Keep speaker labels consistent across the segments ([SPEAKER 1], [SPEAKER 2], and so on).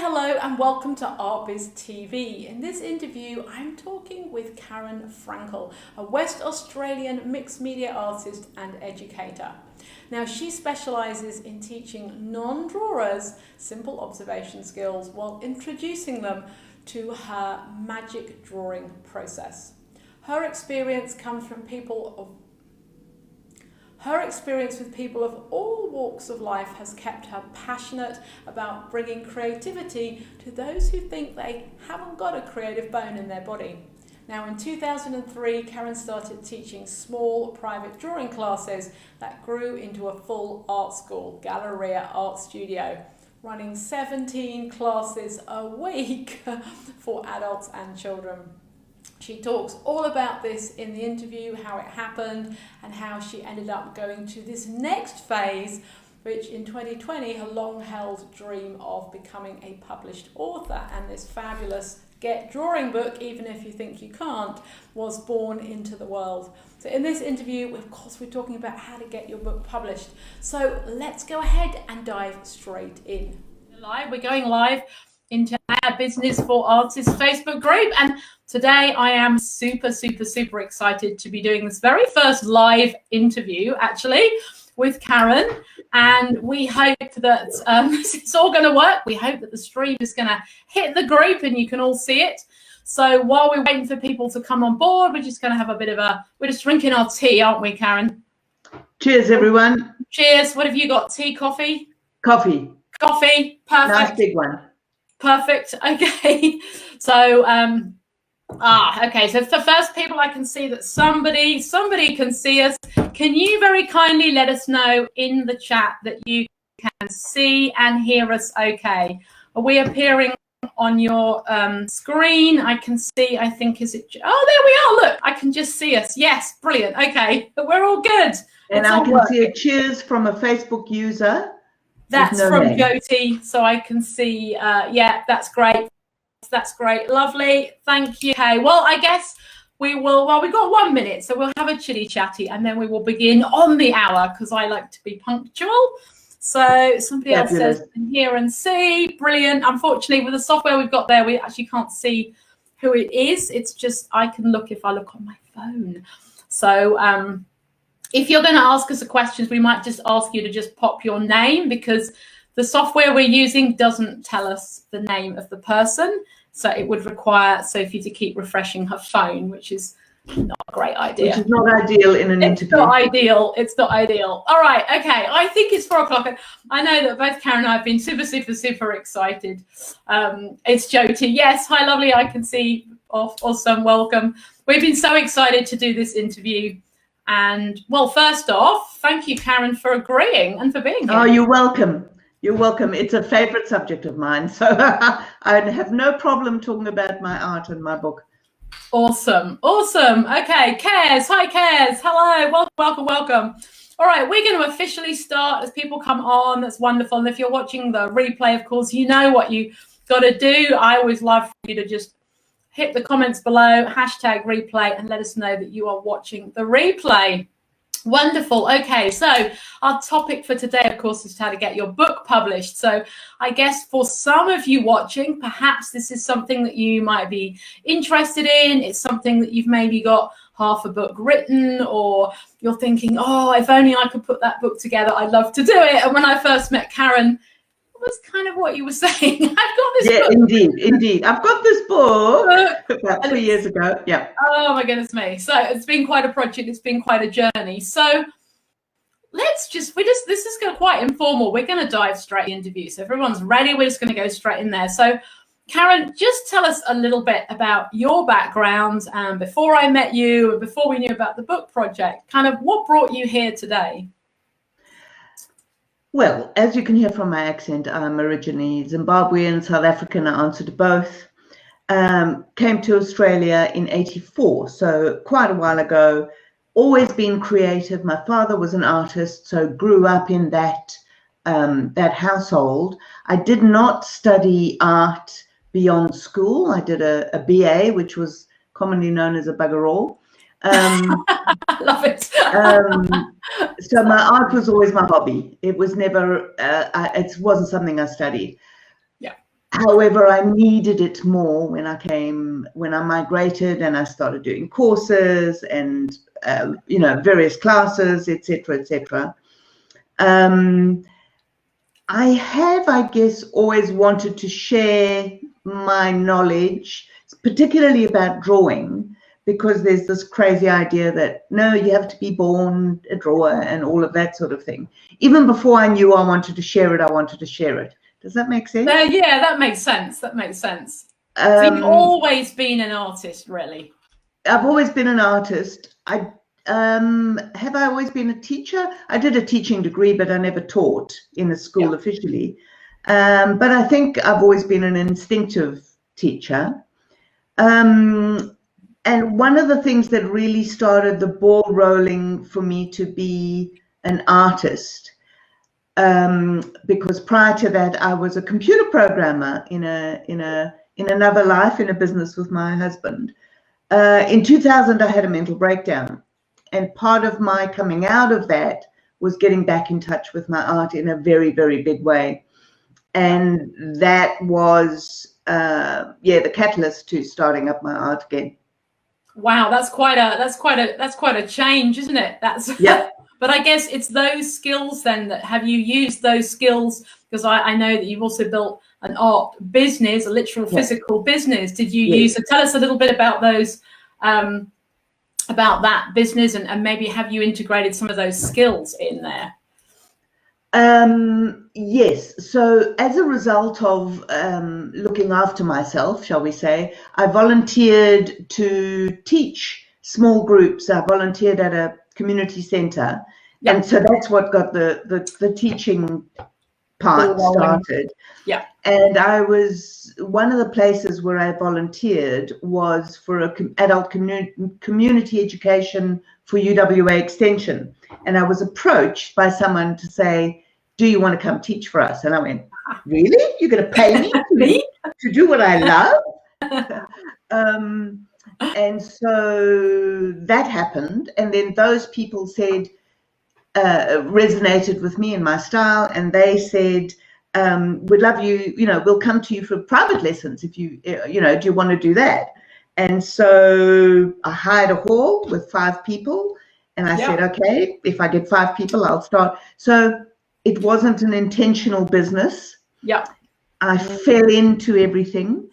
[SPEAKER 1] Hello and welcome to ArtBiz TV. In this interview, I'm talking with Karen Frankel, a West Australian mixed media artist and educator. Now, she specialises in teaching non-drawers simple observation skills while introducing them to her magic drawing process. Her experience comes from Her experience with people of all walks of life has kept her passionate about bringing creativity to those who think they haven't got a creative bone in their body. Now, in 2003, Karen started teaching small private drawing classes that grew into a full art school, Galleria Art Studio, running 17 classes a week for adults and children. She talks all about this in the interview, how it happened and how she ended up going to this next phase, which in 2020, her long-held dream of becoming a published author, and this fabulous Get Drawing book, Even If You Think You Can't, was born into the world. So in this interview, of course, we're talking about how to get your book published. So let's go ahead and dive straight in. We're going live into our Business for Artists Facebook group, and today I am super excited to be doing this very first live interview actually with Karen, and we hope that it's all going to work. We hope that the stream is going to hit the group and you can all see it. So while we're waiting for people to come on board, we're just going to have a bit of we're just drinking our tea, aren't we, Karen?
[SPEAKER 2] Cheers, everyone.
[SPEAKER 1] Cheers. What have you got? Tea, coffee?
[SPEAKER 2] Coffee.
[SPEAKER 1] Perfect.
[SPEAKER 2] Nice big one.
[SPEAKER 1] Perfect. Okay. So okay, so for first people, I can see that somebody can see us. Can you very kindly let us know in the chat that you can see and hear us okay? Are we appearing on your screen? I can see, I think, is it? Oh, there we are. Look, I can just see us. Yes, brilliant. Okay, we're all good.
[SPEAKER 2] And I can see a cheers from a Facebook user.
[SPEAKER 1] That's from Jyoti, so I can see, yeah, that's great. That's great. Lovely. Thank you. Okay, well, I guess we will, well, we've got 1 minute, so we'll have a chitty chatty and then we will begin on the hour because I like to be punctual. So somebody else says, hear and see. Brilliant. Unfortunately, with the software we've got there, we actually can't see who it is. It's just, I can look if I look on my phone. So, if you're going to ask us a question, we might just ask you to just pop your name because the software we're using doesn't tell us the name of the person. So it would require Sophie to keep refreshing her phone, which is not a great idea.
[SPEAKER 2] Which is not ideal in an interview.
[SPEAKER 1] It's not ideal. It's not ideal. All right. Okay. I think it's 4 o'clock. I know that both Karen and I have been super excited. It's Jyoti. Yes. Hi, lovely. I can see. Awesome. Welcome. We've been so excited to do this interview. And, well, first off, thank you, Karen, for agreeing and for being here. Oh,
[SPEAKER 2] you're welcome. You're welcome. It's a favorite subject of mine. So I have no problem talking about my art and my book.
[SPEAKER 1] Awesome. Okay, Cares. Hi, Cares. Hello. Welcome. All right, we're going to officially start as people come on. That's wonderful. And if you're watching the replay, of course, you know what you got to do. I always love for you to just hit the comments below, hashtag replay, and let us know that you are watching the replay. Wonderful. Okay, so our topic for today, of course, is how to get your book published. So I guess for some of you watching, perhaps this is something that you might be interested in. It's something that you've maybe got half a book written, or you're thinking, oh, if only I could put that book together, I'd love to do it. And when I first met Karen, was kind of what you were saying. I've got this book.
[SPEAKER 2] Indeed. I've got this book about 3 years ago. Yeah.
[SPEAKER 1] Oh my goodness me. So it's been quite a project. It's been quite a journey. So this is quite informal. We're going to dive straight into interview. So if everyone's ready, we're just going to go straight in there. So Karen, just tell us a little bit about your background and before I met you and before we knew about the book project, kind of what brought you here today?
[SPEAKER 2] Well, as you can hear from my accent, I'm originally Zimbabwean, South African. I answer to both. Came to Australia in '84, so quite a while ago. Always been creative. My father was an artist, so grew up in that household. I did not study art beyond school. I did a BA, which was commonly known as a bugger all.
[SPEAKER 1] Love it.
[SPEAKER 2] So my art was always my hobby. It was never, it wasn't something I studied.
[SPEAKER 1] Yeah.
[SPEAKER 2] However, I needed it more when I migrated and I started doing courses and, various classes, etc., etc. I have, I guess, always wanted to share my knowledge, particularly about drawing, because there's this crazy idea that, no, you have to be born a drawer and all of that sort of thing. Even before I knew I wanted to share it, I wanted to share it. Does that make sense?
[SPEAKER 1] Yeah, that makes sense. That makes sense. So you've always been an artist, really?
[SPEAKER 2] I've always been an artist. Have I always been a teacher? I did a teaching degree, but I never taught in a school officially. But I think I've always been an instinctive teacher. And one of the things that really started the ball rolling for me to be an artist, because prior to that I was a computer programmer in another life, in a business with my husband. In 2000, I had a mental breakdown. And part of my coming out of that was getting back in touch with my art in a very, very big way. And that was, the catalyst to starting up my art again.
[SPEAKER 1] Wow, that's quite a change, isn't it?
[SPEAKER 2] Yeah.
[SPEAKER 1] But I guess it's those skills then that have you used those skills? Because I know that you've also built an art business, a literal physical business. Did you use? So tell us a little bit about those. About that business, and maybe have you integrated some of those skills in there?
[SPEAKER 2] Yes. So as a result of looking after myself, shall we say, I volunteered to teach small groups. I volunteered at a community centre, and so that's what got the teaching part started.
[SPEAKER 1] Yeah.
[SPEAKER 2] And I was, one of the places where I volunteered was for adult community education for UWA Extension. And I was approached by someone to say, do you want to come teach for us? And I went, really? You're going to pay me to do what I love? And so that happened. And then those people said, resonated with me and my style, and they said, we'd love you, we'll come to you for private lessons if you, do you want to do that? And so I hired a hall with 5 people, and I said, okay, if I get 5 people, I'll start. So it wasn't an intentional business.
[SPEAKER 1] Yeah.
[SPEAKER 2] I fell into everything.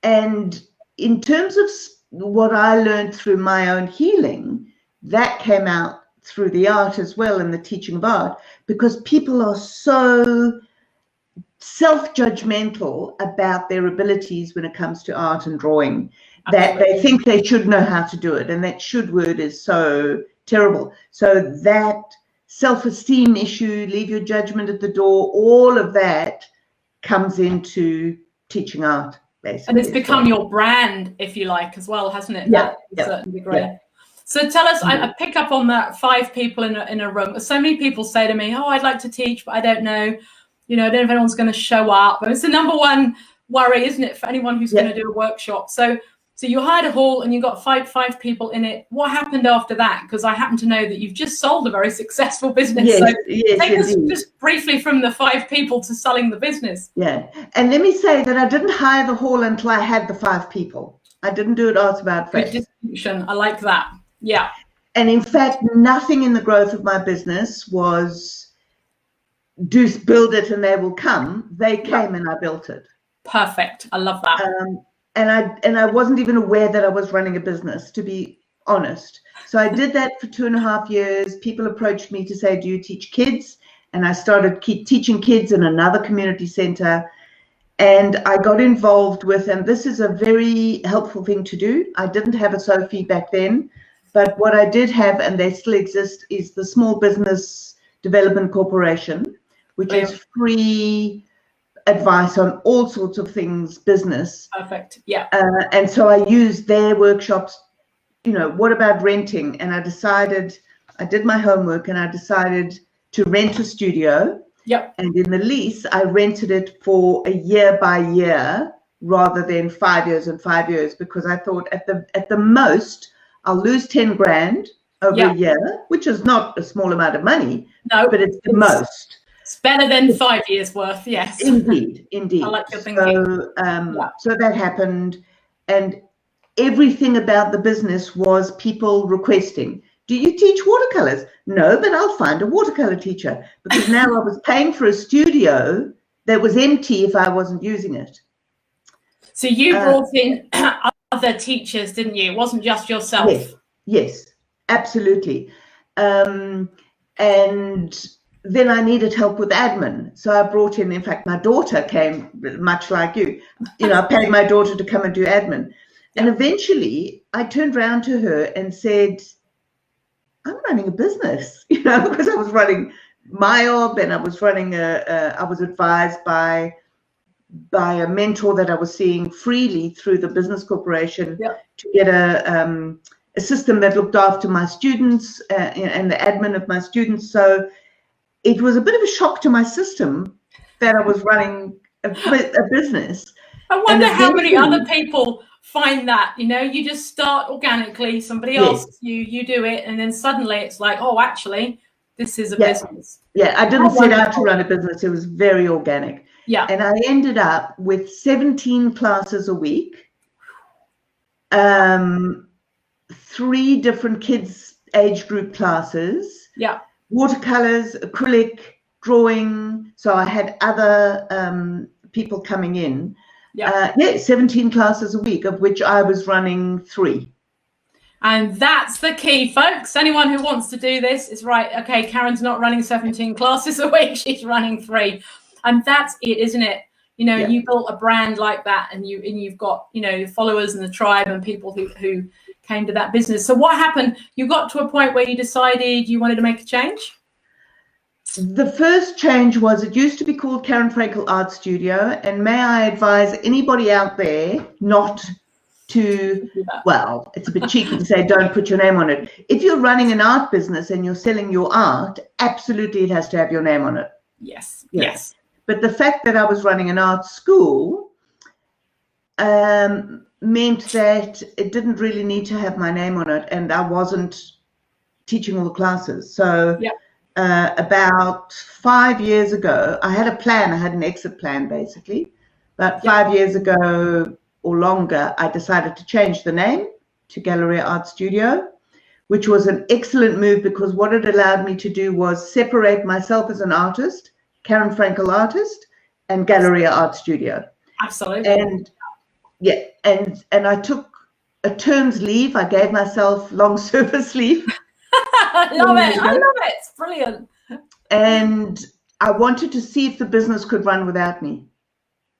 [SPEAKER 2] And in terms of what I learned through my own healing, that came out through the art as well, and the teaching of art, because people are so self-judgmental about their abilities when it comes to art and drawing. Absolutely. That they think they should know how to do it, and that should word is so terrible. So that self-esteem issue, leave your judgment at the door, all of that comes into teaching art, basically.
[SPEAKER 1] And it's become your brand, if you like, as well, hasn't it?
[SPEAKER 2] Yeah.
[SPEAKER 1] To a certain degree. Yeah. So tell us, I pick up on that 5 people in a room. So many people say to me, oh, I'd like to teach, but I don't know, I don't know if anyone's going to show up. And it's the number one worry, isn't it, for anyone who's going to do a workshop. So you hired a hall and you got five people in it. What happened after that? Because I happen to know that you've just sold a very successful business.
[SPEAKER 2] Yes,
[SPEAKER 1] so take us just briefly from the 5 people to selling the business.
[SPEAKER 2] Yeah. And let me say that I didn't hire the hall until I had the 5 people. I didn't do it arts about face.
[SPEAKER 1] Good distinction. I like that. Yeah.
[SPEAKER 2] And in fact, nothing in the growth of my business was build it and they will come. They came and I built it.
[SPEAKER 1] Perfect. I love that.
[SPEAKER 2] And I wasn't even aware that I was running a business, to be honest. So I did that for 2.5 years. People approached me to say, do you teach kids? And I started teaching kids in another community center. And I got involved with, and this is a very helpful thing to do. I didn't have a Sophie back then. But what I did have, and they still exist, is the Small Business Development Corporation, which is free advice on all sorts of things business.
[SPEAKER 1] Perfect. Yeah.
[SPEAKER 2] And so I used their workshops, what about renting? And I did my homework and I decided to rent a studio.
[SPEAKER 1] Yep.
[SPEAKER 2] And in the lease, I rented it for a year by year rather than 5 years and 5 years, because I thought at the most, I'll lose 10 grand over a year, which is not a small amount of money, but it's the most.
[SPEAKER 1] It's better than 5 years worth, yes.
[SPEAKER 2] Indeed, indeed.
[SPEAKER 1] I like your thinking.
[SPEAKER 2] So that happened, and everything about the business was people requesting, do you teach watercolors? No, but I'll find a watercolor teacher, because now I was paying for a studio that was empty if I wasn't using it.
[SPEAKER 1] So you brought in other teachers, didn't you? It wasn't just yourself.
[SPEAKER 2] Yes, absolutely. And then I needed help with admin. So I brought in fact, my daughter came, much like you. I paid my daughter to come and do admin. And eventually I turned around to her and said, I'm running a business, because I was running MyOb, and I was running I was advised by a mentor that I was seeing freely through the business corporation to get a system that looked after my students and the admin of my students. So it was a bit of a shock to my system that I was running a business.
[SPEAKER 1] I wonder how many other people find that, you just start organically, somebody asks you, you do it, and then suddenly it's like, oh, actually, this is a business.
[SPEAKER 2] Yeah, I didn't set out to run a business. It was very organic. Yeah. And I ended up with 17 classes a week, 3 different kids age group classes, watercolors, acrylic, drawing. So I had other people coming in. 17 classes a week, of which I was running 3.
[SPEAKER 1] And that's the key, folks. Anyone who wants to do this is right. Okay, Karen's not running 17 classes a week. She's running 3. And that's it, isn't it? You built a brand like that, and you've got, your followers and the tribe and people who came to that business. So what happened? You got to a point where you decided you wanted to make a change?
[SPEAKER 2] The first change was, it used to be called Frankel Art Studio, and may I advise anybody out there not to, well, it's a bit cheeky to say don't put your name on it. If you're running an art business and you're selling your art, absolutely it has to have your name on it.
[SPEAKER 1] Yes.
[SPEAKER 2] But the fact that I was running an art school meant that it didn't really need to have my name on it, and I wasn't teaching all the classes. So about 5 years ago, I had a plan. I had an exit plan, basically. About 5 years ago or longer, I decided to change the name to Galleria Art Studio, which was an excellent move, because what it allowed me to do was separate myself as an artist, Karen Frankel artist, and Galleria Art Studio.
[SPEAKER 1] Absolutely.
[SPEAKER 2] And and I took a term's leave. I gave myself long service leave.
[SPEAKER 1] I love it. It's brilliant.
[SPEAKER 2] And I wanted to see if the business could run without me.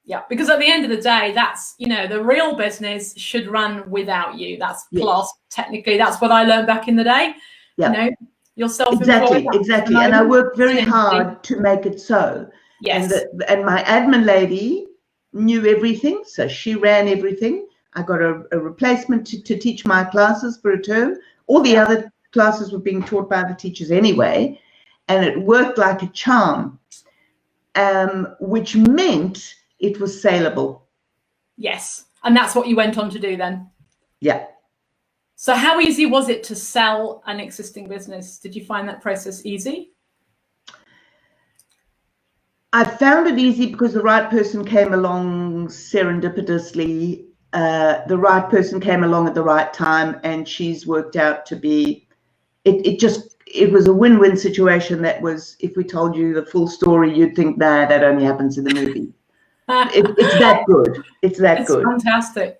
[SPEAKER 1] Yeah, because at the end of the day, that's, the real business should run without you. That's class, technically. That's what I learned back in the day. Yeah. You're self-employed.
[SPEAKER 2] Exactly. And I worked very hard to make it so. Yes. And my admin lady knew everything, so she ran everything. I got a replacement to teach my classes for a term. All the other classes were being taught by the teachers anyway, and it worked like a charm, which meant it was saleable.
[SPEAKER 1] Yes, and that's what you went on to do then.
[SPEAKER 2] Yeah.
[SPEAKER 1] So how easy was it to sell an existing business? Did you find that process easy?
[SPEAKER 2] I found it easy because the right person came along serendipitously. The right person came along at the right time, and she's worked out to be, it was a win-win situation. That was, if we told you the full story, you'd think, nah, that only happens in the movie. It's that good. It's good.
[SPEAKER 1] Fantastic.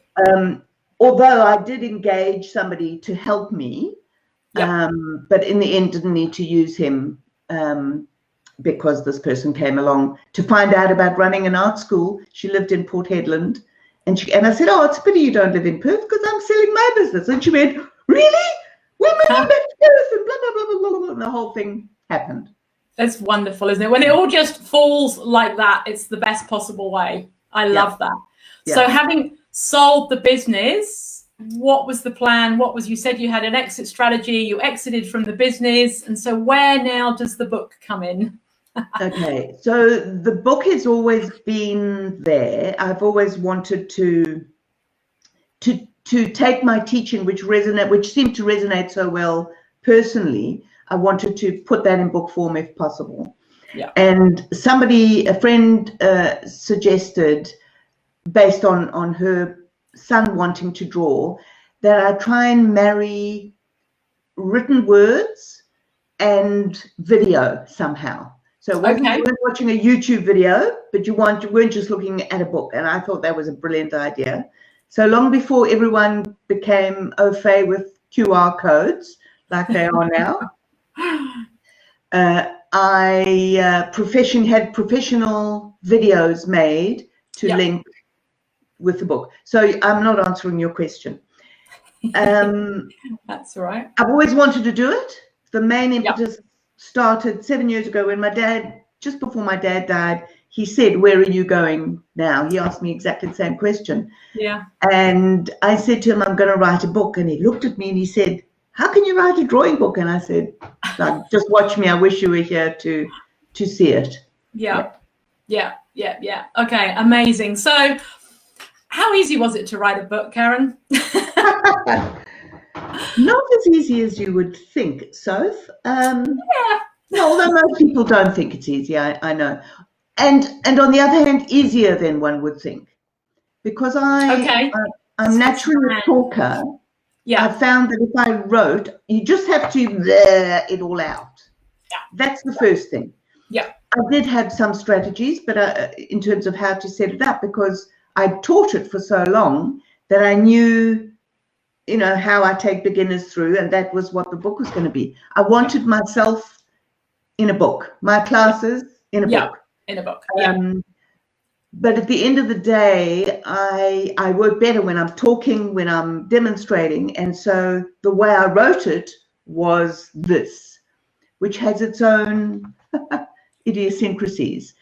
[SPEAKER 2] Although I did engage somebody to help me, but in the end didn't need to use him, because this person came along to find out about running an art school. She lived in Port Hedland, and I said, oh, it's a pity you don't live in Perth, because I'm selling my business. And she went, really? We're moving back to Perth, and blah, blah, blah, blah, blah, and the whole thing happened.
[SPEAKER 1] That's wonderful, isn't it? When it all just falls like that, it's the best possible way. I love that. Yeah. So having sold the business, what was the plan? You said you had an exit strategy, you exited from the business. And so where now does the book come in?
[SPEAKER 2] Okay, so the book has always been there. I've always wanted to take my teaching, which seemed to resonate so well personally. I wanted to put that in book form if possible.
[SPEAKER 1] Yeah.
[SPEAKER 2] And a friend suggested, based on her son wanting to draw, that I try and marry written words and video somehow. So it wasn't, you weren't watching a YouTube video, but you weren't just looking at a book. And I thought that was a brilliant idea. So long before everyone became au fait with QR codes like they are now, I had professional videos made to link with the book. So I'm not answering your question.
[SPEAKER 1] That's all right.
[SPEAKER 2] I've always wanted to do it. The main impetus started 7 years ago when just before my dad died, he said, "Where are you going now?" He asked me exactly the same question.
[SPEAKER 1] Yeah.
[SPEAKER 2] And I said to him, "I'm going to write a book." And he looked at me and he said, "How can you write a drawing book?" And I said, "Like, just watch me. I wish you were here to see it."
[SPEAKER 1] Yeah. Okay, amazing. So how easy was it to write a book, Karen?
[SPEAKER 2] Not as easy as you would think, Soph. Although most people don't think it's easy, I know. And on the other hand, easier than one would think. Because I'm naturally a talker. Yeah. I found that if I wrote, you just have to it all out. Yeah. That's the first thing.
[SPEAKER 1] Yeah.
[SPEAKER 2] I did have some strategies, but in terms of how to set it up, because I taught it for so long that I knew, how I take beginners through, and that was what the book was going to be. I wanted myself in a book, my classes in a book.
[SPEAKER 1] In a book.
[SPEAKER 2] But at the end of the day, I work better when I'm talking, when I'm demonstrating. And so the way I wrote it was this, which has its own idiosyncrasies.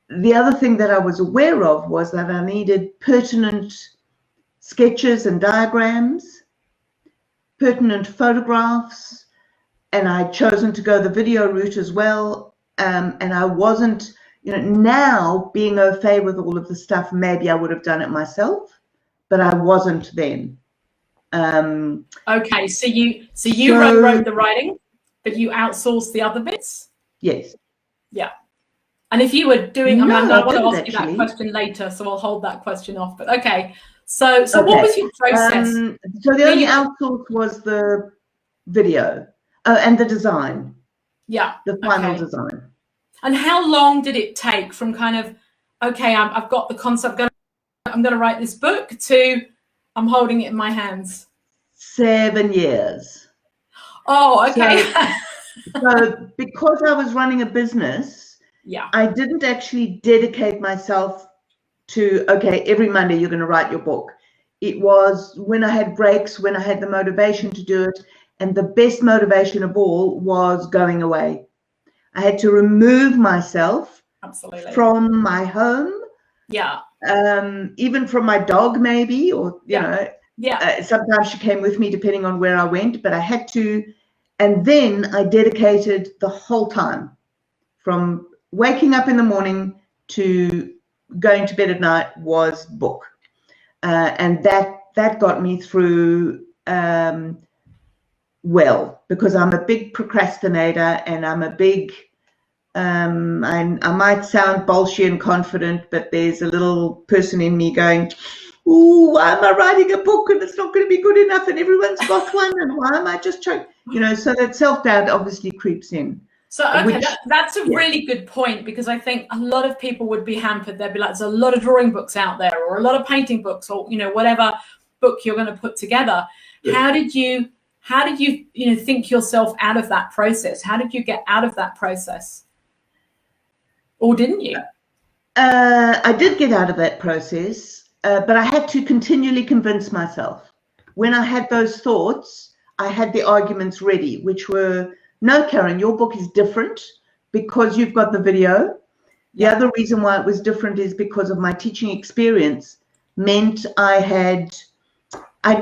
[SPEAKER 2] The other thing that I was aware of was that I needed pertinent sketches and diagrams, pertinent photographs, and I'd chosen to go the video route as well. And I wasn't, now being au fait with all of the stuff, maybe I would have done it myself, but I wasn't then.
[SPEAKER 1] Okay, so you wrote the writing, but you outsourced the other bits?
[SPEAKER 2] Yes.
[SPEAKER 1] Yeah. And if you were doing, I want to ask you that
[SPEAKER 2] actually.
[SPEAKER 1] question later, so I'll hold that question off. But okay, so what was your process?
[SPEAKER 2] So the only outsource was the video and the design.
[SPEAKER 1] Yeah.
[SPEAKER 2] The final design.
[SPEAKER 1] And how long did it take from kind of, okay, I've got the concept, I'm going to write this book, to I'm holding it in my hands?
[SPEAKER 2] 7 years.
[SPEAKER 1] Oh, okay.
[SPEAKER 2] So because I was running a business, I didn't actually dedicate myself to, okay, every Monday you're going to write your book. It was when I had breaks, when I had the motivation to do it. And the best motivation of all was going away. I had to remove myself from my home. Yeah. Even from my dog, maybe, or, you know, sometimes she came with me depending on where I went, but I had to. And then I dedicated the whole time from waking up in the morning to going to bed at night was book. And that got me through well, because I'm a big procrastinator and I'm a big, I might sound bolshy and confident, but there's a little person in me going, ooh, why am I writing a book and it's not going to be good enough and everyone's got one and why am I just choking? You know, so that self-doubt obviously creeps in.
[SPEAKER 1] So, okay, that's a really good point, because I think a lot of people would be hampered. They'd be like, there's a lot of drawing books out there, or a lot of painting books, or, you know, whatever book you're going to put together. Yeah. How did you, think yourself out of that process? How did you get out of that process? Or didn't you?
[SPEAKER 2] I did get out of that process, but I had to continually convince myself. When I had those thoughts, I had the arguments ready, which were, no, Karen, your book is different because you've got the video. The other reason why it was different is because of my teaching experience meant I'd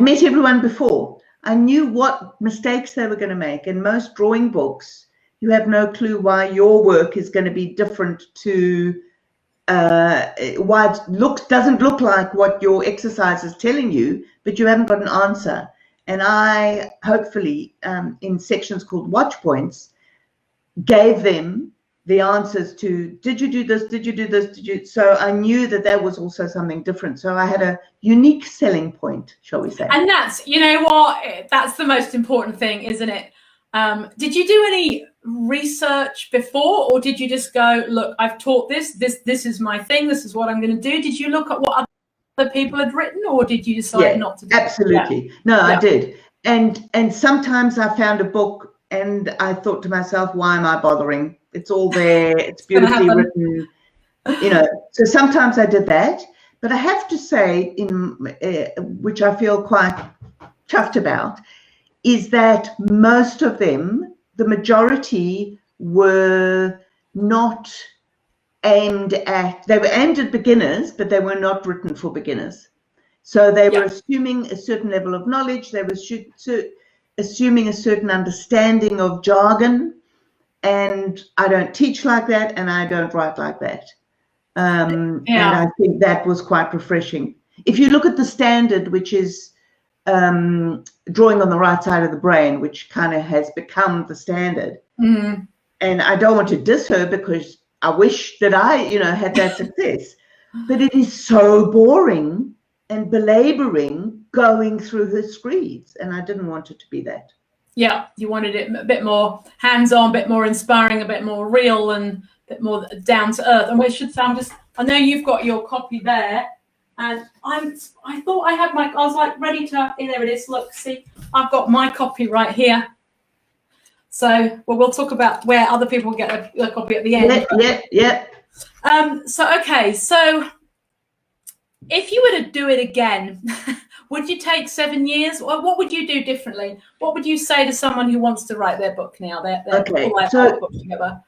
[SPEAKER 2] met everyone before. I knew what mistakes they were going to make. In most drawing books, you have no clue why your work is going to be different to why it doesn't look like what your exercise is telling you, but you haven't got an answer. And I hopefully, in sections called watch points, gave them the answers to, did you do this? Did you do this? Did you? So I knew that that was also something different. So I had a unique selling point, shall we say.
[SPEAKER 1] And that's, you know what, that's the most important thing, isn't it? Did you do any research before, or did you just go, look, I've taught this is my thing, this is what I'm going to do? Did you look at what other people had written, or did you decide not to do
[SPEAKER 2] absolutely.
[SPEAKER 1] Yeah.
[SPEAKER 2] No, I did. And sometimes I found a book and I thought to myself, why am I bothering? It's all there. It's beautifully written, you know. So sometimes I did that. But I have to say, which I feel quite chuffed about, is that most of them, the majority, were not aimed at, they were aimed at beginners, but they were not written for beginners. So they were assuming a certain level of knowledge, they were assuming a certain understanding of jargon, and I don't teach like that, and I don't write like that. And I think that was quite refreshing. If you look at the standard, which is drawing on the right side of the brain, which kind of has become the standard, and I don't want to diss her because I wish that I, you know, had that success, but it is so boring and belaboring going through her screeds, and I didn't want it to be that.
[SPEAKER 1] Yeah, you wanted it a bit more hands-on, a bit more inspiring, a bit more real, and a bit more down to earth. And we should say, I know you've got your copy there, and I thought I had I was like ready to, there it is, look, see, I've got my copy right here. So, we'll talk about where other people get a copy at the end.
[SPEAKER 2] Yeah.
[SPEAKER 1] Okay, so if you were to do it again, would you take 7 years? Or what would you do differently? What would you say to someone who wants to write their book now?
[SPEAKER 2] So
[SPEAKER 1] book together.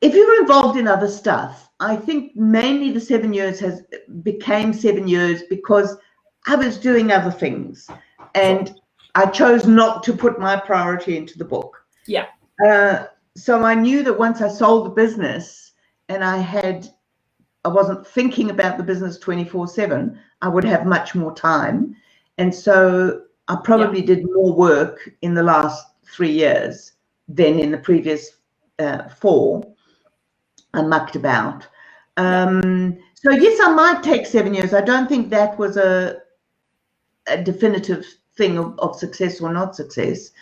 [SPEAKER 2] If you're involved in other stuff, I think mainly the 7 years became 7 years because I was doing other things, and I chose not to put my priority into the book.
[SPEAKER 1] Yeah.
[SPEAKER 2] So I knew that once I sold the business and I wasn't thinking about the business 24/7, I would have much more time. And so I probably did more work in the last 3 years than in the previous 4. I mucked about. So yes, I might take 7 years. I don't think that was a definitive thing of success or not success.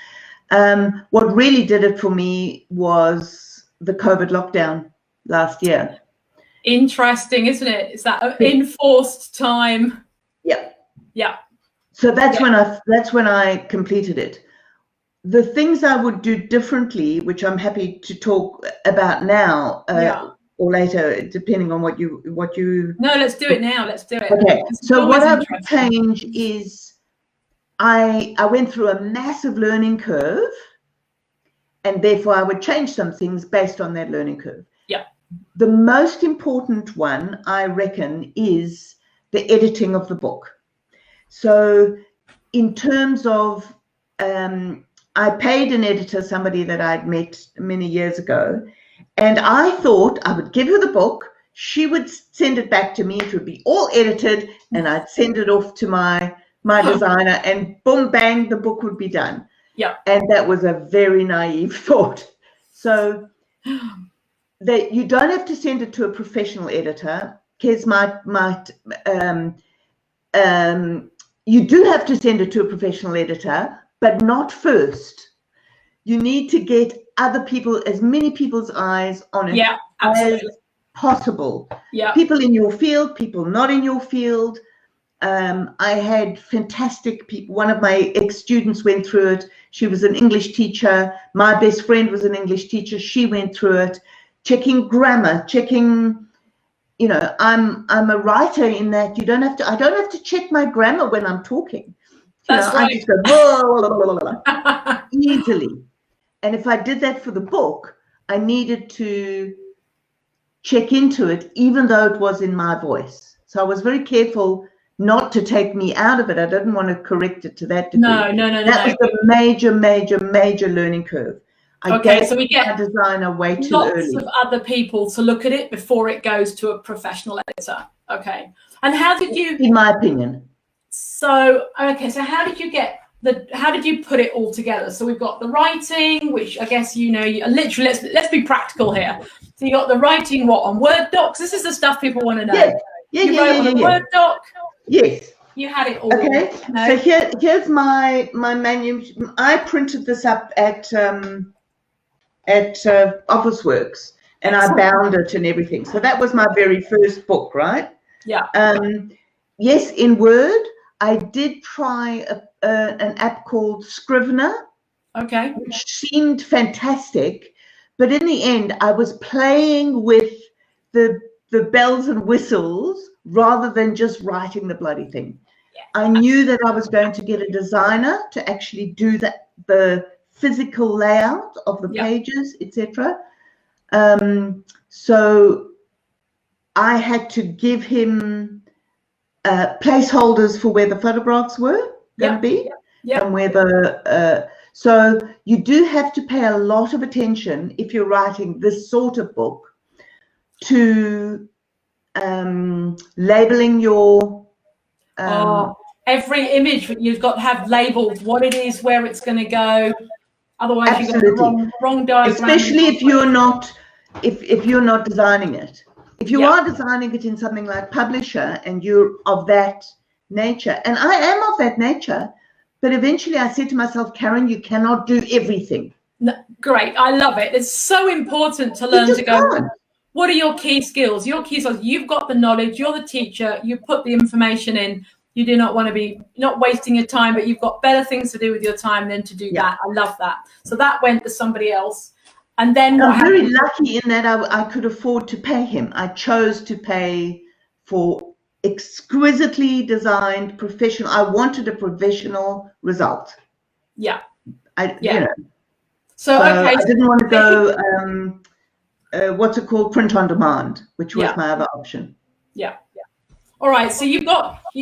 [SPEAKER 2] What really did it for me was the COVID lockdown last year.
[SPEAKER 1] Interesting, isn't it? It's that enforced time. Yeah.
[SPEAKER 2] So that's when I completed it. The things I would do differently, which I'm happy to talk about now or later, depending on what you.
[SPEAKER 1] No, let's do it now. Let's do it.
[SPEAKER 2] Okay. So what I would change is I went through a massive learning curve, and therefore I would change some things based on that learning curve.
[SPEAKER 1] Yeah.
[SPEAKER 2] The most important one, I reckon, is the editing of the book. So in terms of, I paid an editor, somebody that I'd met many years ago, and I thought I would give her the book, she would send it back to me, it would be all edited, and I'd send it off to my designer, and boom, bang, the book would be done.
[SPEAKER 1] Yeah.
[SPEAKER 2] And that was a very naive thought. So that you don't have to send it to a professional editor. Kes might you do have to send it to a professional editor, but not first. You need to get other people, as many people's eyes on it as possible.
[SPEAKER 1] Yeah.
[SPEAKER 2] People in your field, people not in your field. I had fantastic people. One of my ex-students went through it. She was an English teacher. My best friend was an English teacher. She went through it, checking grammar, checking, you know, I'm a writer in that I don't have to check my grammar when I'm talking.
[SPEAKER 1] That's right.
[SPEAKER 2] I just go blah, blah, blah, blah, easily. And if I did that for the book, I needed to check into it, even though it was in my voice. So I was very careful not to take me out of it. I didn't want to correct it to that degree.
[SPEAKER 1] No.
[SPEAKER 2] That was a major learning curve.
[SPEAKER 1] So we get
[SPEAKER 2] a designer way too early.
[SPEAKER 1] Lots of other people to look at it before it goes to a professional editor. Okay. And how did you?
[SPEAKER 2] In my opinion.
[SPEAKER 1] So how did you get how did you put it all together? So we've got the writing, which I guess literally, let's be practical here. So you got the writing on Word docs. This is the stuff people want to know. You wrote on a Word doc.
[SPEAKER 2] Yes.
[SPEAKER 1] You had it all.
[SPEAKER 2] Okay. So here's my manuscript. I printed this up at Officeworks, and I bound it and everything. So that was my very first book, right?
[SPEAKER 1] Yeah.
[SPEAKER 2] Yes, in Word, I did try an app called Scrivener.
[SPEAKER 1] Okay.
[SPEAKER 2] Which seemed fantastic, but in the end, I was playing with the bells and whistles rather than just writing the bloody thing. Yeah. I knew that I was going to get a designer to actually do the physical layout of the pages, etc. So I had to give him placeholders for where the photographs were going to be, and where the so you do have to pay a lot of attention if you're writing this sort of book to labeling your
[SPEAKER 1] every image. You've got to have labeled what it is, where it's going to go. Otherwise,
[SPEAKER 2] absolutely.
[SPEAKER 1] you got the wrong diagram.
[SPEAKER 2] Especially if you're not designing it. If you are designing it in something like Publisher and you're of that nature, and I am of that nature, but eventually I said to myself, Karen, you cannot do everything.
[SPEAKER 1] No, great. I love it. It's so important to learn to go, what are your key skills? Your key skills, you've got the knowledge, you're the teacher, you put the information in. You do not want to be not wasting your time, but you've got better things to do with your time than to do that. I love that. So that went to somebody else. And then
[SPEAKER 2] I'm very lucky in that I could afford to pay him. I chose to pay for exquisitely designed professional. I wanted a professional result.
[SPEAKER 1] Yeah.
[SPEAKER 2] You know. So okay. I didn't want to go, what's it called? Print on demand, which was my other option.
[SPEAKER 1] Yeah. All right, so you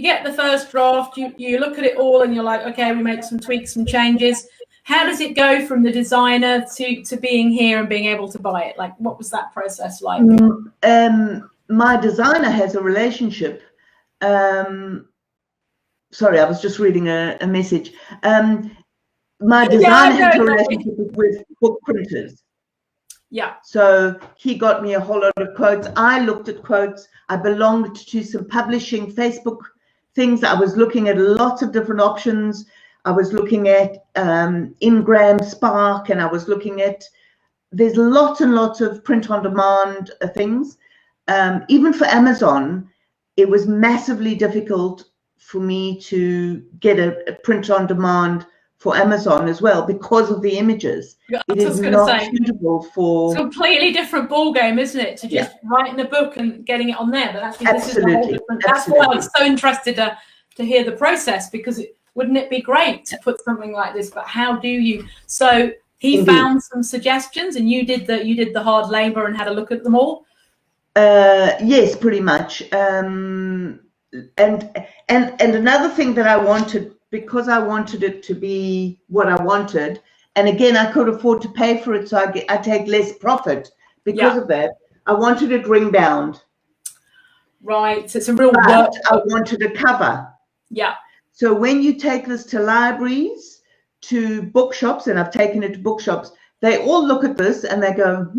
[SPEAKER 1] get the first draft, you look at it all and you're like, okay, we make some tweaks, some changes. How does it go from the designer to being here and being able to buy it? Like, what was that process like?
[SPEAKER 2] My designer has a relationship. Sorry, I was just reading a message. My designer has a relationship with book printers.
[SPEAKER 1] Yeah.
[SPEAKER 2] So he got me a whole lot of quotes. I looked at quotes. I belonged to some publishing Facebook things. I was looking at lots of different options. I was looking at Ingram Spark, and I was looking at, there's lots and lots of print on demand things. Even for Amazon, it was massively difficult for me to get a print on demand for Amazon as well because of the images.
[SPEAKER 1] Yeah,
[SPEAKER 2] it is not suitable for.
[SPEAKER 1] It's a completely different ball game, isn't it? To just writing a book and getting it on there, but actually this is a whole different. That's why I was so interested to hear the process, because wouldn't it be great to put something like this? But how do you? So he found some suggestions, and you did the hard labor and had a look at them all.
[SPEAKER 2] Yes, pretty much. And another thing that I wanted, because I wanted it to be what I wanted, and again, I could afford to pay for it, so I take less profit because of that. I wanted it ring bound.
[SPEAKER 1] Right, so it's a real
[SPEAKER 2] work. I
[SPEAKER 1] work.
[SPEAKER 2] wanted a cover.
[SPEAKER 1] Yeah.
[SPEAKER 2] So when you take this to libraries, to bookshops, and I've taken it to bookshops, they all look at this and they go,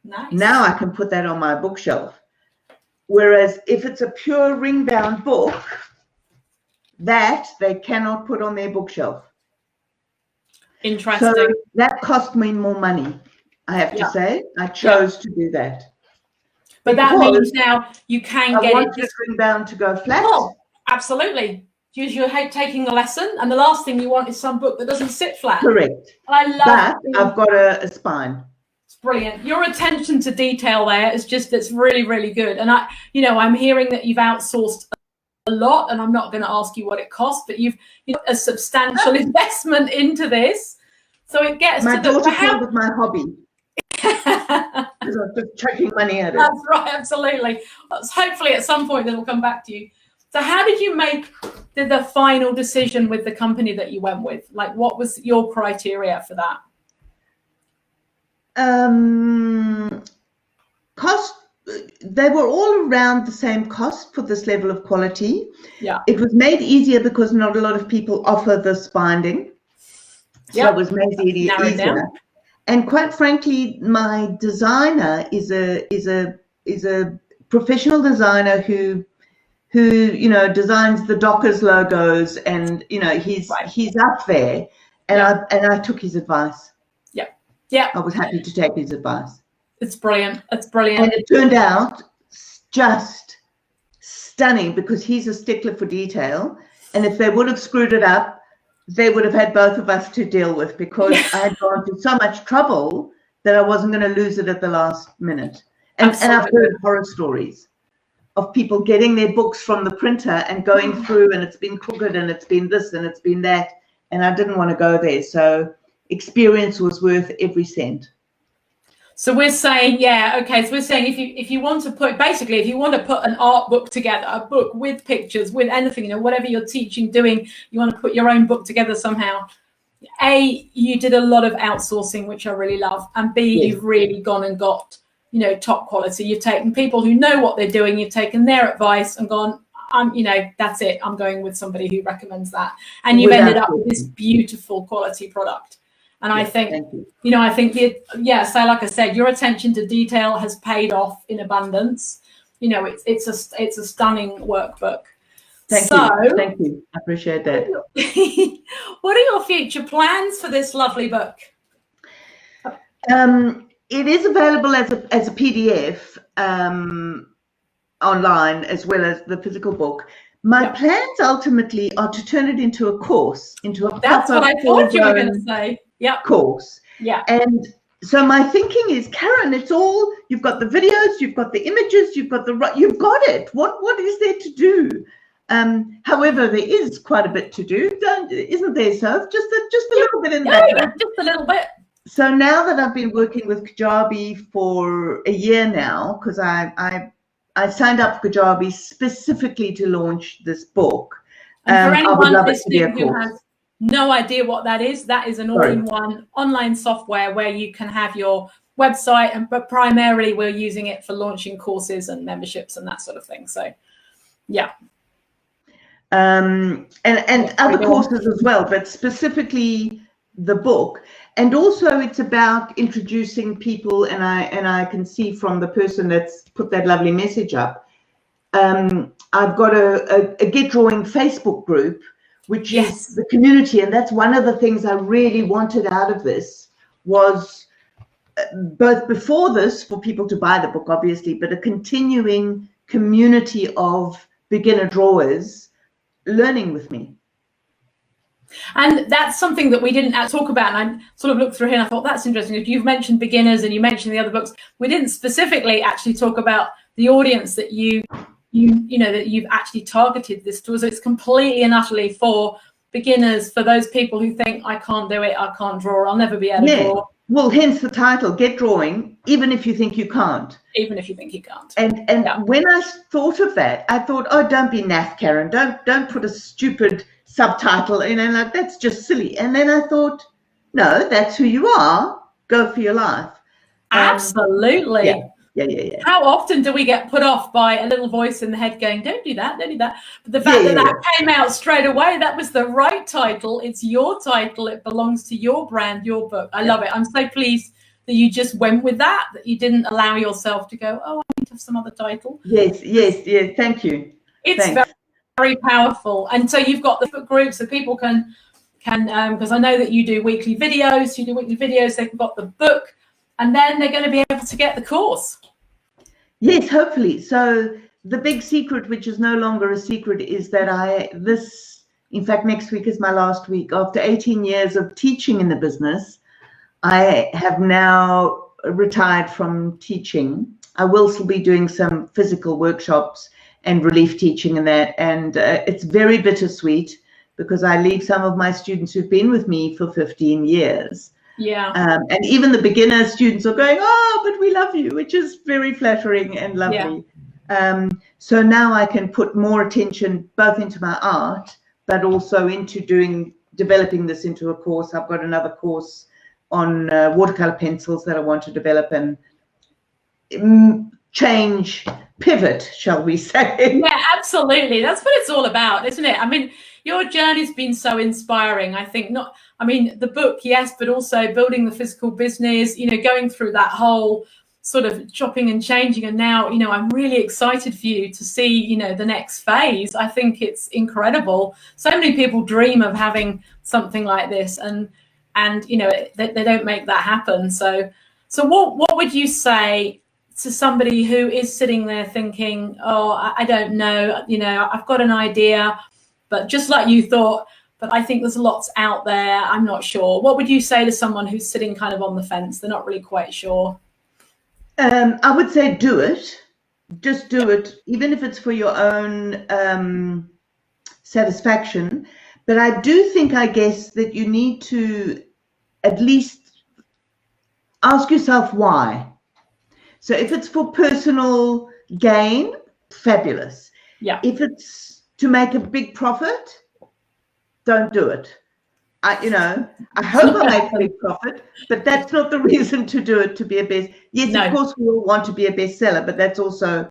[SPEAKER 1] nice.
[SPEAKER 2] Now I can put that on my bookshelf. Whereas if it's a pure ring bound book, that they cannot put on their bookshelf.
[SPEAKER 1] Interesting.
[SPEAKER 2] So that cost me more money, I have to say. I chose to do that.
[SPEAKER 1] But that means now you can get
[SPEAKER 2] it ring bound to go flat.
[SPEAKER 1] Oh, absolutely. You're taking a lesson, and the last thing you want is some book that doesn't sit flat.
[SPEAKER 2] Correct.
[SPEAKER 1] I love
[SPEAKER 2] that. I've got a spine.
[SPEAKER 1] It's brilliant. Your attention to detail there is it's really, really good. And I'm hearing that you've outsourced a lot, and I'm not going to ask you what it costs, but you've put a substantial investment into this. So it gets
[SPEAKER 2] my daughter called it my hobby. Because I'm just chucking money at it.
[SPEAKER 1] That's right, absolutely. Hopefully at some point it'll come back to you. So how did you make the final decision with the company that you went with? Like, what was your criteria for that?
[SPEAKER 2] Cost they were all around the same cost for this level of quality.
[SPEAKER 1] Yeah.
[SPEAKER 2] It was made easier because not a lot of people offer this binding. So it was made easier. And quite frankly, my designer is a professional designer who designs the Dockers logos, and he's up there, and I took his advice.
[SPEAKER 1] Yeah.
[SPEAKER 2] I was happy to take his advice.
[SPEAKER 1] It's brilliant. It's brilliant.
[SPEAKER 2] And it turned out just stunning because he's a stickler for detail. And if they would have screwed it up, they would have had both of us to deal with, because I had gone through so much trouble that I wasn't going to lose it at the last minute. And I've heard horror stories of people getting their books from the printer and going through, and it's been crooked, and it's been this, and it's been that. And I didn't want to go there. So experience was worth every cent.
[SPEAKER 1] So we're saying, so we're saying if you want to put an art book together, a book with pictures, with anything, whatever you're teaching, doing, you want to put your own book together somehow. A, you did a lot of outsourcing, which I really love, and B, you've really gone and got, top quality. You've taken people who know what they're doing, you've taken their advice and gone, that's it. I'm going with somebody who recommends that, and you've ended up with this beautiful quality product. And I think, so like I said, your attention to detail has paid off in abundance. It's a stunning workbook.
[SPEAKER 2] Thank you. I appreciate that.
[SPEAKER 1] What are your future plans for this lovely book?
[SPEAKER 2] It is available as a PDF online, as well as the physical book. My plans ultimately are to turn it into a course,
[SPEAKER 1] That's what I thought you were going to say.
[SPEAKER 2] Course.
[SPEAKER 1] Yeah.
[SPEAKER 2] And so my thinking is, Karen, it's all, you've got the videos, you've got the images, you've got it. What is there to do? However, there is quite a bit to do, isn't there, Soph? Just a little bit in that.
[SPEAKER 1] Yeah, just a little bit.
[SPEAKER 2] So now that I've been working with Kajabi for a year now, because I signed up for Kajabi specifically to launch this book.
[SPEAKER 1] And for anyone
[SPEAKER 2] listening
[SPEAKER 1] who has no idea what that is an all-in-one online software where you can have your website, but primarily we're using it for launching courses and memberships and that sort of thing. So, and
[SPEAKER 2] other courses as well, but specifically the book. And also it's about introducing people, and I can see from the person that's put that lovely message up, I've got a Get Drawing Facebook group, which is the community, and that's one of the things I really wanted out of this, was both before this, for people to buy the book, obviously, but a continuing community of beginner drawers learning with me.
[SPEAKER 1] And that's something that we didn't talk about, and I sort of looked through here and I thought that's interesting. If you've mentioned beginners and you mentioned the other books, we didn't specifically actually talk about the audience that that you've actually targeted this to. So it's completely and utterly for beginners, for those people who think, I can't do it, I can't draw, I'll never be able to draw.
[SPEAKER 2] Well, hence the title, Get Drawing, even if you think you can't.
[SPEAKER 1] Even if you think you can't.
[SPEAKER 2] And when I thought of that, I thought, oh, don't be naff, Karen. Don't put a stupid subtitle, like, that's just silly. And then I thought, no, that's who you are. Go for your life.
[SPEAKER 1] Absolutely.
[SPEAKER 2] Yeah.
[SPEAKER 1] How often do we get put off by a little voice in the head going, don't do that. But the fact that came out straight away, that was the right title. It's your title. It belongs to your brand, your book. I love it. I'm so pleased that you just went with that you didn't allow yourself to go, oh, I need to have some other title.
[SPEAKER 2] Yes. Thank you.
[SPEAKER 1] It's very powerful. And so you've got the book group so people can because I know that you do weekly videos. They've got the book, and then they're going to be able to get the course.
[SPEAKER 2] Yes, hopefully. So the big secret, which is no longer a secret, is that in fact, next week is my last week. After 18 years of teaching in the business, I have now retired from teaching. I will still be doing some physical workshops and relief teaching and that. And it's very bittersweet because I leave some of my students who've been with me for 15 years.
[SPEAKER 1] Yeah.
[SPEAKER 2] And even the beginner students are going, oh, but we love you, which is very flattering and lovely. Yeah. So now I can put more attention both into my art, but also into developing this into a course. I've got another course on watercolor pencils that I want to develop. And change, pivot, shall we say.
[SPEAKER 1] Yeah, absolutely. That's what it's all about, isn't it? I mean, your journey's been so inspiring. I think the book, yes, but also building the physical business, going through that whole sort of chopping and changing. And now, I'm really excited for you to see, the next phase. I think it's incredible. So many people dream of having something like this, and they don't make that happen. So what would you say to somebody who is sitting there thinking, oh, I don't know, I've got an idea, but just like you thought, but I think there's lots out there, I'm not sure. What would you say to someone who's sitting kind of on the fence? They're not really quite sure.
[SPEAKER 2] I would say do it. Just do it, even if it's for your own satisfaction. But I do think, I guess, that you need to at least ask yourself why. So if it's for personal gain, fabulous.
[SPEAKER 1] Yeah.
[SPEAKER 2] If it's to make a big profit, don't do it. I hope I make a big profit, but that's not the reason to do it, to be a best. Yes, no. Of course, we all want to be a bestseller, but that's also,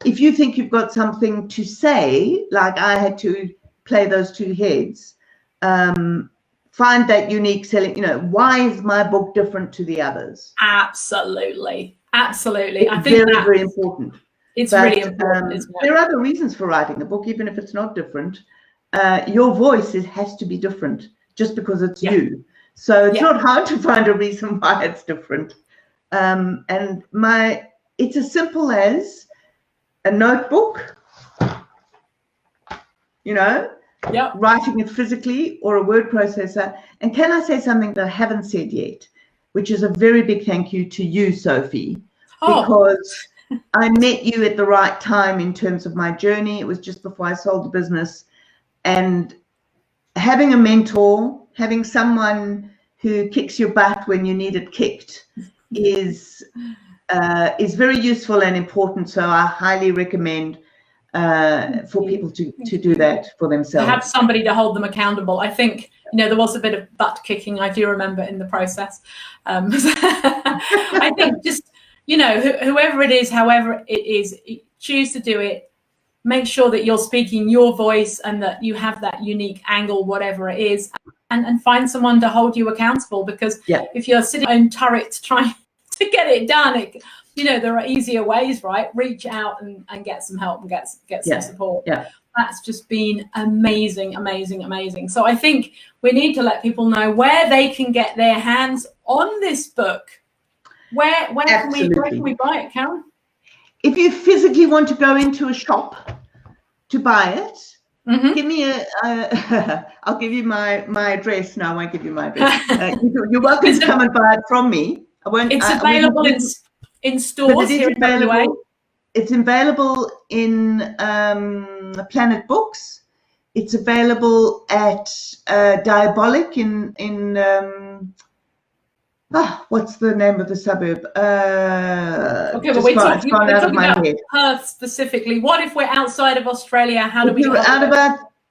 [SPEAKER 2] if you think you've got something to say, like I had to play those two heads, find that unique selling, why is my book different to the others?
[SPEAKER 1] Absolutely. I think
[SPEAKER 2] very, very important.
[SPEAKER 1] It's really important, isn't it?
[SPEAKER 2] There are other reasons for writing a book, even if it's not different. Your voice has to be different just because it's you. So it's not hard to find a reason why it's different. And it's as simple as a notebook, writing it physically, or a word processor. And can I say something that I haven't said yet, which is a very big thank you to you, Sophie, because I met you at the right time in terms of my journey. It was just before I sold the business. And having a mentor, having someone who kicks your butt when you need it kicked is very useful and important. So I highly recommend for people to do that for themselves.
[SPEAKER 1] To have somebody to hold them accountable. I think, there was a bit of butt kicking, I do remember, in the process. I think just, whoever it is, however it is, choose to do it. Make sure that you're speaking your voice and that you have that unique angle, whatever it is, and find someone to hold you accountable. Because if you're sitting on turret trying to get it done, there are easier ways, right? Reach out and get some help and get some support.
[SPEAKER 2] Yeah.
[SPEAKER 1] That's just been amazing, amazing, amazing. So I think we need to let people know where they can get their hands on this book. Where can we buy it, Karen?
[SPEAKER 2] If you physically want to go into a shop to buy it, give me I'll give you my address. No, I won't give you my address. You're welcome to come and buy it from me.
[SPEAKER 1] It's available in stores here in WA.
[SPEAKER 2] It's available in Planet Books. It's available at Diabolic in what's the name of the suburb?
[SPEAKER 1] Okay, but we're talking about Perth specifically. What if we're outside of Australia? How do we go?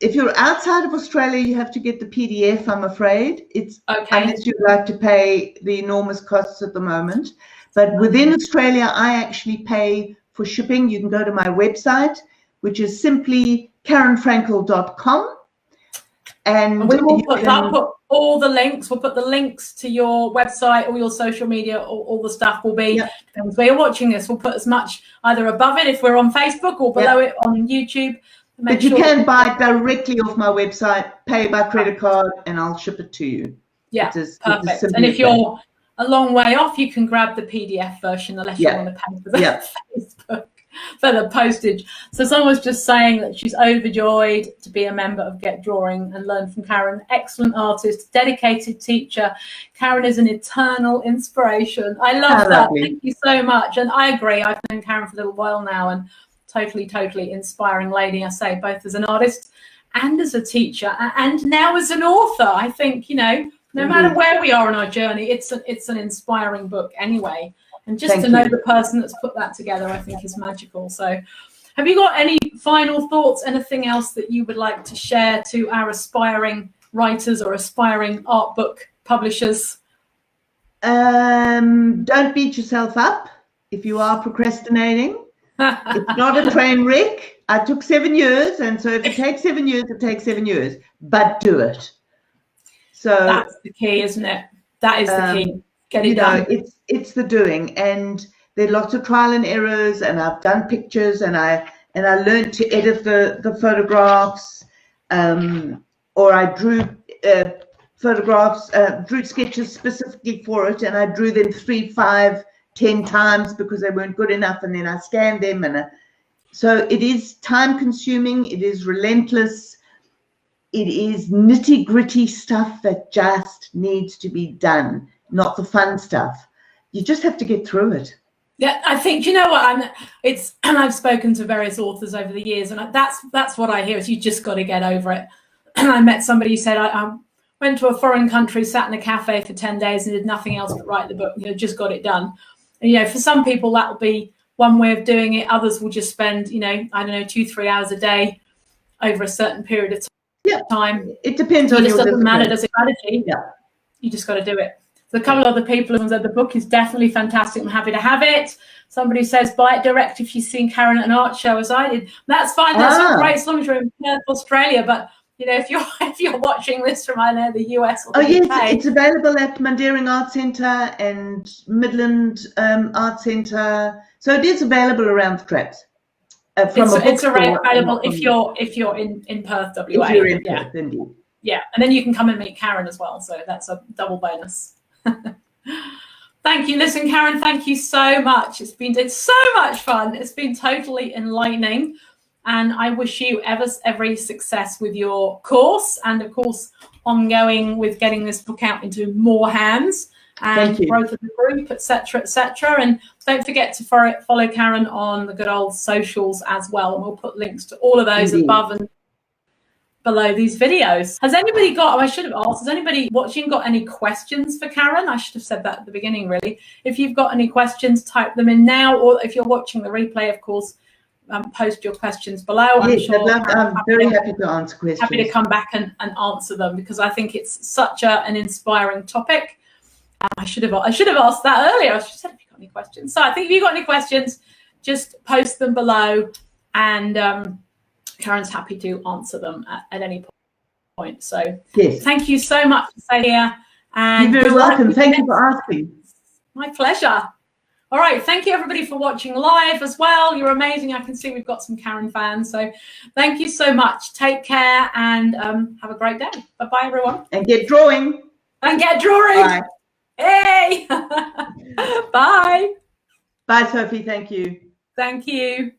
[SPEAKER 2] If you're outside of Australia, you have to get the PDF, I'm afraid. It's unless you'd like to pay the enormous costs at the moment. But within Australia, I actually pay for shipping. You can go to my website, which is simply karenfrankel.com. And
[SPEAKER 1] we will put all the links. We'll put the links to your website, all your social media, all the stuff will be. Depends where you're watching this. We'll put as much either above it if we're on Facebook or below it on YouTube.
[SPEAKER 2] But you can buy it directly off my website, pay by credit card, and I'll ship it to you.
[SPEAKER 1] Yeah, perfect. And if you're a long way off, you can grab the PDF version unless you want to pay for the Facebook. For the postage. So someone was just saying that she's overjoyed to be a member of Get Drawing and learn from Karen. Excellent artist, dedicated teacher. Karen is an eternal inspiration. I love that. Lovely. Thank you so much. And I agree. I've known Karen for a little while now, and totally inspiring lady. I say, both as an artist and as a teacher and now as an author. I think, no matter where we are on our journey, it's an inspiring book anyway. And just to know the person that's put that together, I think is magical. So have you got any final thoughts, anything else that you would like to share to our aspiring writers or aspiring art book publishers?
[SPEAKER 2] Don't beat yourself up. if you are procrastinating. It's not a train wreck. I took 7 years, and so if it takes 7 years, it takes 7 years, but do it. So
[SPEAKER 1] that's the key, isn't it? That is the key. Get it done.
[SPEAKER 2] It's the doing, and there are lots of trial and errors, and I've done pictures, and I learned to edit the photographs, or I drew photographs, drew sketches specifically for it, and I drew them 3, 5, 10 times because they weren't good enough, and then I scanned them, and so it is time consuming, it is relentless, it is nitty gritty stuff that just needs to be done, not the fun stuff. You just have to get through it.
[SPEAKER 1] Yeah, I think, you know what, and I've spoken to various authors over the years, and that's what I hear is you just got to get over it. I met somebody who said, I went to a foreign country, sat in a cafe for 10 days and did nothing else but write the book, just got it done. And, for some people that will be one way of doing it. Others will just spend, I don't know, 2-3 hours a day over a certain period of time.
[SPEAKER 2] It depends on
[SPEAKER 1] your discipline. It just doesn't matter, does it? Yeah. You just got to do it. So a couple of other people have said the book is definitely fantastic. I'm happy to have it. Somebody says buy it direct if you've seen Karen at an art show as I did. That's fine. That's all great as long as you're in Perth, Australia. But if you're watching this from, I know, the US or the UK.
[SPEAKER 2] It's available at Mandering Art Centre and Midland Art Centre. So it is available around the traps.
[SPEAKER 1] It's available if you're in Perth, WA.
[SPEAKER 2] If you're in Perth, indeed.
[SPEAKER 1] Yeah, and then you can come and meet Karen as well. So that's a double bonus. Thank you. Listen, Karen, thank you so much. It's so much fun. It's been totally enlightening. And I wish you every success with your course and, of course, ongoing with getting this book out into more hands and growth of the group, etc., etc. And don't forget to follow Karen on the good old socials as well. And we'll put links to all of those above and below these videos. Has anybody I should have asked, has anybody watching got any questions for Karen? I should have said that at the beginning, really. If you've got any questions, type them in now. Or if you're watching the replay, of course, post your questions below. I'm
[SPEAKER 2] very happy to answer questions.
[SPEAKER 1] Happy to come back and answer them because I think it's such an inspiring topic. I should have asked that earlier. I should have said, have you got any questions? So I think if you've got any questions, just post them below, and Karen's happy to answer them at any point. So thank you so much for staying here. And
[SPEAKER 2] you're very welcome. Thank you for asking.
[SPEAKER 1] My pleasure. All right, thank you everybody for watching live as well. You're amazing. I can see we've got some Karen fans. So thank you so much. Take care and have a great day. Bye-bye, everyone.
[SPEAKER 2] And get drawing.
[SPEAKER 1] Bye. Hey. Bye.
[SPEAKER 2] Bye, Sophie. Thank you.
[SPEAKER 1] Thank you.